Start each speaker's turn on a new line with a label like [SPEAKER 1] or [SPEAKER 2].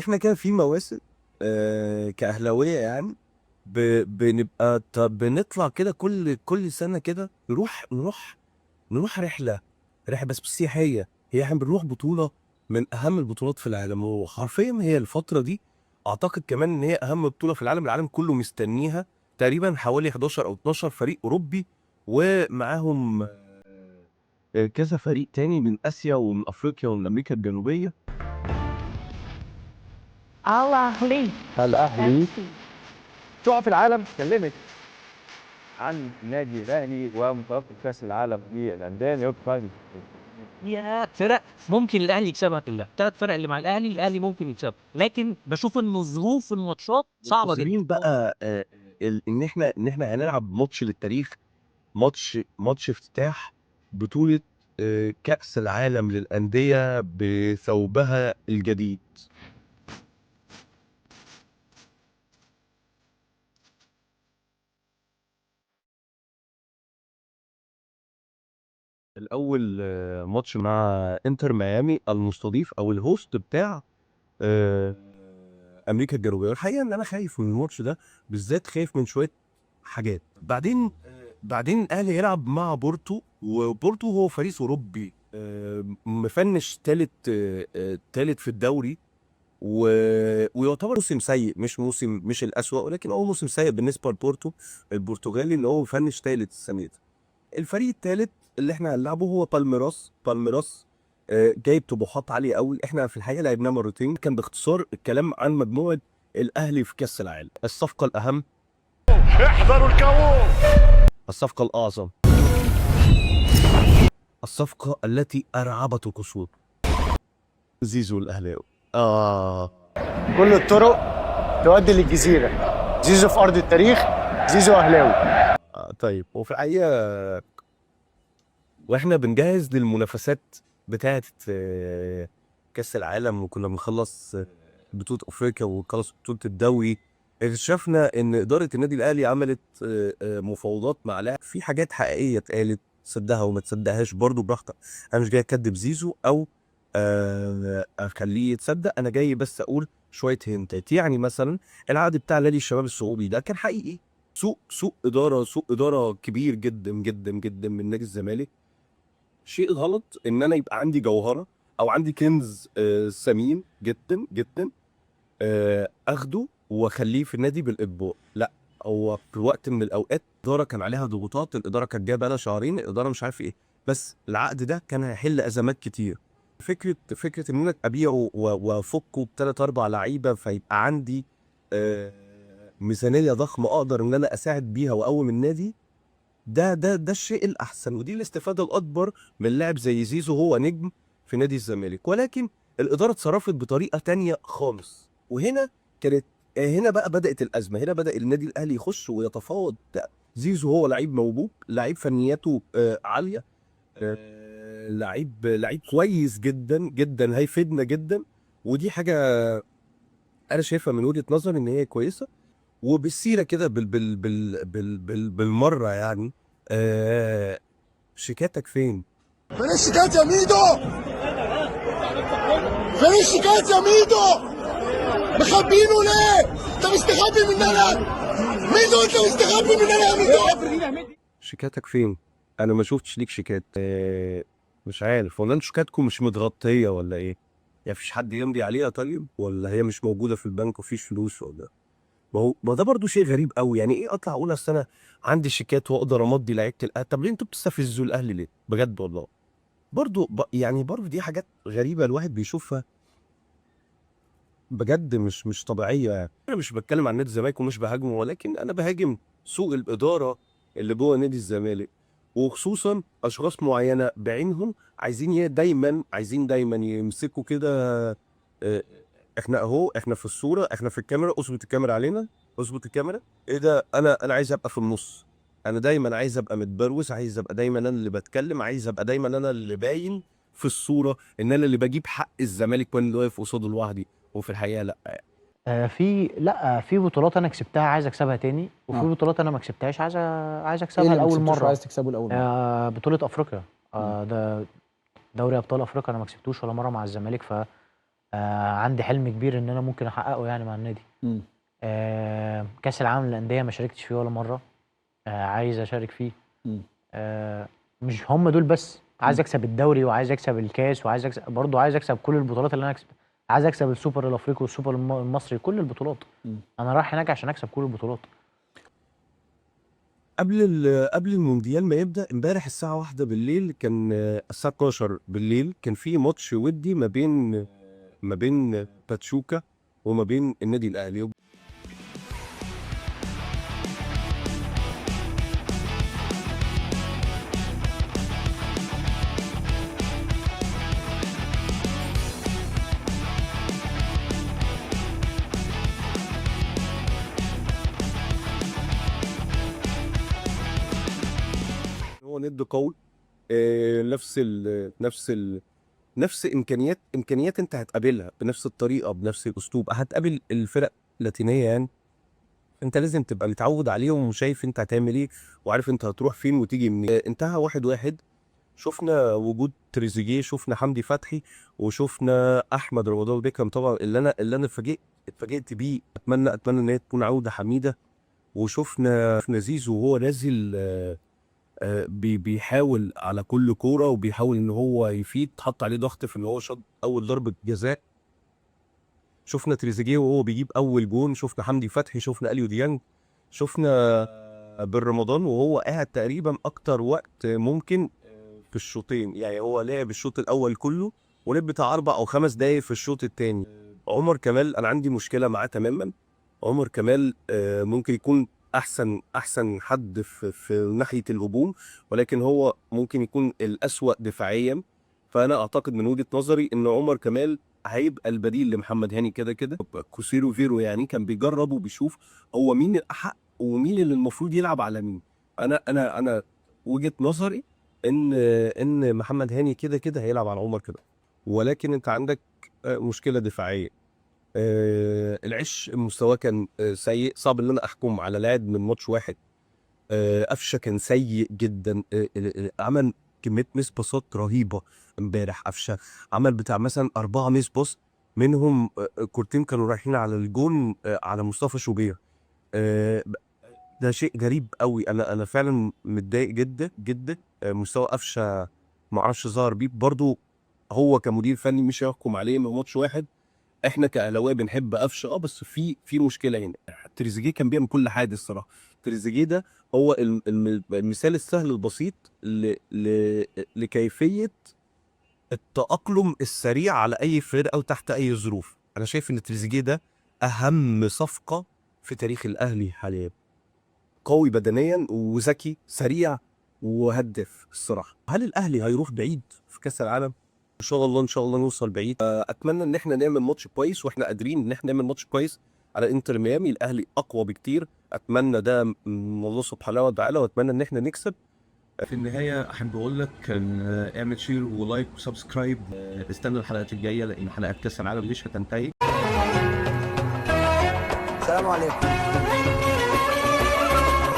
[SPEAKER 1] احنا كده في مواسم كأهلاوية يعني بنبقى بنطلع كده كل سنة كده نروح رحلة بس سياحية. هي احنا بنروح بطولة من أهم البطولات في العالم، وحرفيا هي الفترة دي أعتقد كمان إن هي أهم بطولة في العالم. العالم كله مستنيها، تقريبا حوالي 11 أو 12 فريق أوروبي، ومعاهم كذا فريق تاني من آسيا ومن أفريقيا ومن أمريكا الجنوبية.
[SPEAKER 2] الأهلي
[SPEAKER 3] الأهلي
[SPEAKER 2] FC.
[SPEAKER 3] شعب العالم اتكلمت عن النادي الأهلي ومتوقف كأس العالم للأندية يبقى
[SPEAKER 4] يا فرق ممكن الاهلي يكسبها كلها، الثلاث فرق اللي مع الاهلي ممكن يكسبها، لكن بشوف ان ظروف الماتشات صعبه جدا.
[SPEAKER 1] منتظرين بقى ان احنا هنلعب ماتش للتاريخ، ماتش افتتاح بطولة كأس العالم للأندية بثوبها الجديد. الأول ماتش مع انتر ميامي المستضيف أو الهوست بتاع آه، أمريكا الجنوبية. الحقيقة إن أنا خايف من الماتش ده بالذات، خايف من شوية حاجات. بعدين الاهلي يلعب مع بورتو، وبورتو هو فريق اوروبي مفنش تالت في الدوري، ويعتبر موسم سيء، مش الاسوأ، ولكن هو موسم سيء بالنسبه لبورتو البرتغالي اللي هو مفنش تالت السنه دي. الفريق التالت اللي احنا هنلعبه هو بالميراس جايب طموحات عاليه قوي. احنا في الحقيقه لعبناه مرتين. كان باختصار الكلام عن مجموعه الاهلي في كاس العالم. الصفقه الاهم،
[SPEAKER 5] احذروا الكاوو،
[SPEAKER 1] الصفقه الاعظم، الصفقة التي أرعبت القصور، زيزو الأهلاوي.
[SPEAKER 6] كل الطرق تؤدي للجزيرة. زيزو في أرض التاريخ، زيزو أهلاوي.
[SPEAKER 1] طيب، وفي الحقيقة وإحنا بنجهز للمنافسات بتاعة كأس العالم، وكنا بنخلص بطولة أفريقيا وخلص بطولة الدوري، اكتشفنا إن إدارة النادي الأهلي عملت مفاوضات مع لاعب. في حاجات حقيقية اتقالت، تصدقها وما تصدقهاش برضو براحتك. أنا مش جاي أكدب زيزو أو أخليه يتصدق، أنا جاي بس أقول شوية هنتات. يعني مثلا العقد بتاع نادي الشباب السعودي ده كان حقيقي. سوء إدارة كبير جدا جدا جدا من نادي الزمالك. شيء غلط ان انا يبقى عندي جوهره او عندي كنز ثمين جدا جدا اخده واخليه في النادي بالاجبار. لا، هو في وقت من الاوقات الاداره كان عليها ضغوطات، الاداره كانت جايه بقى شهرين، الاداره مش عارف ايه، بس العقد ده كان هيحل ازمات كتير. فكره ان انا ابيعه وافكه بثلاث اربع لعيبه، فيبقى عندي ميزانيه ضخمه اقدر ان انا اساعد بيها واقوم النادي. ده الشيء الاحسن، ودي الاستفاده الاكبر من لاعب زي زيزو. هو نجم في نادي الزمالك، ولكن الاداره اتصرفت بطريقه تانية خالص. هنا بقى بدات الازمه. هنا بدا النادي الاهلي يخش ويتفاوض. زيزو هو لعيب موهوب، لعيب فنياته عاليه، لعيب كويس جدا جدا، هيفيدنا جدا. ودي حاجه انا شايفها من وجهه نظري ان هي كويسه. وبالسيره كده بالمره يعني شيكاتك فين؟
[SPEAKER 5] فين الشيكات يا ميدو؟ فين الشيكات يا ميدو؟ مخبينه ليه؟ انت مستخبي مننا؟ ميدو انت مستخبي مننا يا ميدو؟
[SPEAKER 1] شيكاتك فين؟ انا ما شفتش ليك شيكات. مش عارف، ولا انتوا شيكاتكم مش متغطيه ولا ايه؟ يعني مفيش حد يمضي عليها طيب، ولا هي مش موجوده في البنك ومفيش فلوس ولا؟ ما ده برضو شيء غريب قوي. يعني ايه اطلع اقول اصل انا عندي شيكات واقدر امضي لعيبه الاهلي؟ طب ليه انتوا بتستفزوا الاهلي ليه؟ بجد والله. برضو يعني برضو دي حاجات غريبه الواحد بيشوفها، بجد مش طبيعيه. يعني انا مش بتكلم عن نادي الزمالك ومش بهاجمه، ولكن انا بهاجم سوء الاداره اللي جوه نادي الزمالك، وخصوصا اشخاص معينه بعينهم عايزين دايما يمسكوا كده. آه، احنا في الصوره، احنا في الكاميرا، اظبط الكاميرا علينا، اظبط الكاميرا. ايه ده؟ انا عايز ابقى في النص. انا دايما عايز ابقى متبروز، عايز ابقى دايما انا اللي بتكلم، عايز ابقى دايما انا اللي باين في الصوره، ان انا اللي بجيب حق الزمالك وانا اللي واقف قصاده لوحدي، وفي الحقيقه لا.
[SPEAKER 7] في بطولات انا كسبتها عايز اكسبها تاني، وفي بطولات انا ما كسبتهاش عايز اكسبها
[SPEAKER 3] اللي ما
[SPEAKER 7] لاول
[SPEAKER 3] كسبتوش
[SPEAKER 7] مره.
[SPEAKER 3] وعايز تكسبه لاول مره؟
[SPEAKER 7] بطوله افريقيا. ده دوري ابطال افريقيا انا ما كسبتوش ولا مره مع الزمالك، ف عندي حلم كبير ان انا ممكن احققه يعني مع النادي.
[SPEAKER 2] مم.
[SPEAKER 7] كاس العالم للانديه ما شاركتش فيه ولا مره، عايز اشارك فيه.
[SPEAKER 2] مم.
[SPEAKER 7] مش هم دول بس، عايز اكسب الدوري وعايز اكسب الكاس وعايز اكسب برضه، عايز اكسب كل البطولات اللي انا اكسب، عايز اكسب السوبر الافريقي والسوبر المصري، كل البطولات.
[SPEAKER 2] مم.
[SPEAKER 7] انا رايح هناك عشان اكسب كل البطولات.
[SPEAKER 1] قبل المونديال ما يبدا امبارح الساعه 1 بالليل، كان الساعه 12 بالليل كان في ماتش ودي ما بين باتشوكا وما بين النادي الاهلي. هو ند قوي، نفس امكانيات انت هتقابلها بنفس الطريقه بنفس الاسلوب، هتقابل الفرق اللاتينيه يعني. انت لازم تبقى متعود عليهم وشايف انت هتعمل ايه وعارف انت هتروح فين وتيجي منين. انتهى 1-1. شفنا وجود تريزيجيه، شفنا حمدي فتحي، وشفنا احمد رمضان بيكهام طبعا اللي انا اتفاجئت بيه. اتمنى ان هي تكون عوده حميده. وشفنا زيزو وهو نازل بيحاول على كل كوره وبيحاول ان هو يفيد، حط عليه ضغط في ان هو شاط اول ضربه جزاء. شفنا تريزيجيه وهو بيجيب اول جون، شفنا حمدي فتحي، شفنا اليو ديانج، شفنا بن رمضان وهو قاعد تقريبا اكتر وقت ممكن في الشوطين. يعني هو لعب الشوط الاول كله ولعب بتاع 4 أو 5 دقايق في الشوط الثاني. عمر كمال انا عندي مشكله معاه تماما. عمر كمال ممكن يكون احسن حد في ناحيه الهجوم، ولكن هو ممكن يكون الاسوأ دفاعيا. فانا اعتقد من وجهه نظري ان عمر كمال هيبقى البديل لمحمد هاني كده كده. كوسيرو فيرو يعني كان بيجرب وبيشوف هو مين الاحق ومين اللي المفروض يلعب على مين. انا وجهه نظري ان محمد هاني كده كده هيلعب على عمر كده، ولكن انت عندك مشكله دفاعيه. العش مستواه كان سيء، صعب ان انا احكم على لاعب من ماتش واحد. قفشه كان سيء جدا، عمل كميه ميس باصات رهيبه امبارح. قفشه عمل بتاع مثلا 4 ميس باص، منهم كورتين كانوا رايحين على الجون على مصطفى شوبير. ده شيء غريب قوي. انا فعلا متضايق جدا جدا. مستوى قفشه ما اعرفش ظهر بيه برضو. هو كمدير فني مش هيحكم عليه من ماتش واحد. احنا كاهلاويه بنحب قفشه بس في مشكله هنا. تريزيجيه كان بيعمل كل حاجه الصراحه. تريزيجيه ده هو المثال السهل البسيط لكيفيه التأقلم السريع على اي فرقه او تحت اي ظروف. انا شايف ان تريزيجيه ده اهم صفقه في تاريخ الاهلي حاليا. قوي بدنيا وذكي سريع وهدف الصراحه. هل الاهلي هيروح بعيد في كاس العالم؟ ان شاء الله نوصل بعيد. اتمنى ان احنا نعمل ماتش كويس، واحنا قادرين ان احنا نعمل ماتش كويس على انتر ميامي. الاهلي اقوى بكتير. اتمنى ده من الله سبحانه وتعالى، واتمنى ان احنا نكسب. في النهايه احب اقول لك اعمل شير ولايك وسبسكرايب. استنى الحلقات الجايه لان حلقات كاس العالم مش هتنتهي.
[SPEAKER 8] السلام عليكم.